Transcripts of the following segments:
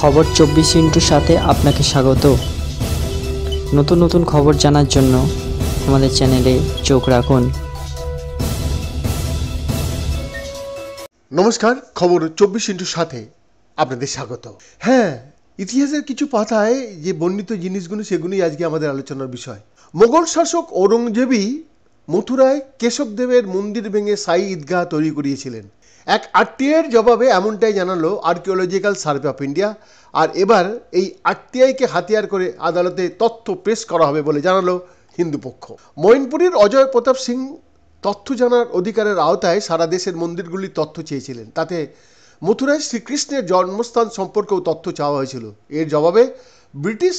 খবর 24 সাথে আপনাকে স্বাগত। নতুন নতুন খবর জানার জন্য আমাদের চ্যানেলে চোখ রাখুন। নমস্কার, খবর 24/7 আপনাদের স্বাগত। হ্যাঁ, ইতিহাসের কিছু পাতায় যে বর্ণিত জিনিসগুলো সেগুলোই আজকে আমাদের আলোচনার বিষয়। মোগল শাসক ঔরঙ্গজেবই মথুরায় কেশবদেবের মন্দির ভেঙে সাই ঈদগাহ তৈরি করিয়েছিলেন। এক আরটিআইয়ের জবাবে এমনটাই জানালো আর্কিওলজিক্যাল সার্ভে অফ ইন্ডিয়া। আর এবার এই আরটিআইকে হাতিয়ার করে আদালতে তথ্য পেশ করা হবে বলে জানালো হিন্দু পক্ষ। মৈনপুরীর অজয় প্রতাপ সিং তথ্য জানার অধিকারের আওতায় সারা দেশের মন্দিরগুলির তথ্য চেয়েছিলেন। তাতে মথুরায় শ্রীকৃষ্ণের জন্মস্থান সম্পর্কেও তথ্য চাওয়া হয়েছিল। এর জবাবে ব্রিটিশ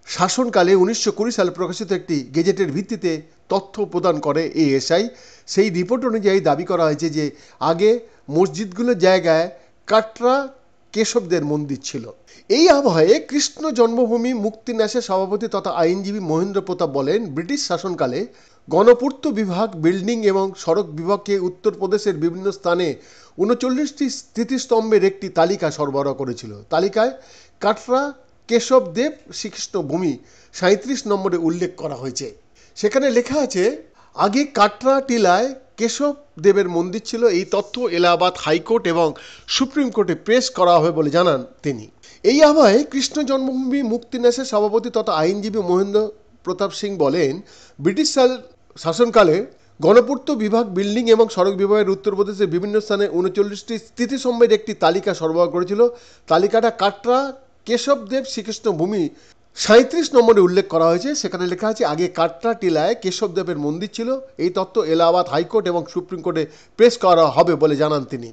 শাসনকালে 1920 সালে প্রকাশিত একটি গেজেটের ভিত্তিতে তথ্য প্রদান করে এএসআই। সেই রিপোর্ট অনুযায়ী দাবি করা হয়েছে যে আগে মসজিদগুলোর জায়গায় কাটরা কেশবদের মন্দির ছিল। এই আবহে কৃষ্ণ জন্মভূমি মুক্তি ন্যাসের সভাপতি তথা আইনজীবী মহেন্দ্র প্রতাপ বলেন, ব্রিটিশ শাসনকালে গণপূর্ত বিভাগ, বিল্ডিং এবং সড়ক বিভাগকে উত্তরপ্রদেশের বিভিন্ন স্থানে 39টি স্মৃতিস্তম্ভের একটি তালিকা সরবরাহ করেছিল। তালিকায় কাটরা কেশবদেব শ্রীকৃষ্ণ ভূমি 37 নম্বরে উল্লেখ করা হয়েছে। সেখানে লেখা আছে, আগে কাটরা টিলায় কেশব দেবের মন্দির ছিল। এই তথ্য এলাহাবাদ হাইকোর্ট এবং সুপ্রিম কোর্টে পেশ করা হবে বলে জানান তিনি। এই আবহে কৃষ্ণ জন্মভূমি মুক্তি ন্যাসের সভাপতি তথা আইনজীবী মহেন্দ্র প্রতাপ সিং বলেন, ব্রিটিশ শাসনকালে গণপূর্ত বিভাগ, বিল্ডিং এবং সড়ক বিভাগের উত্তরপ্রদেশের বিভিন্ন স্থানে 39টি স্মৃতিস্তম্ভের একটি তালিকা সরবরাহ করেছিল। তালিকাটা কাটরা কেশবদেব শ্রীকৃষ্ণ ভূমি 37 নম্বরে উল্লেখ করা হয়েছে। সেখানে লেখা আছে, আগে কাটরা টিলায় কেশবদেবের মন্দির ছিল। এই তথ্য এলাহাবাদ হাইকোর্ট এবং সুপ্রিম কোর্টে পেশ করা হবে বলে জানান তিনি।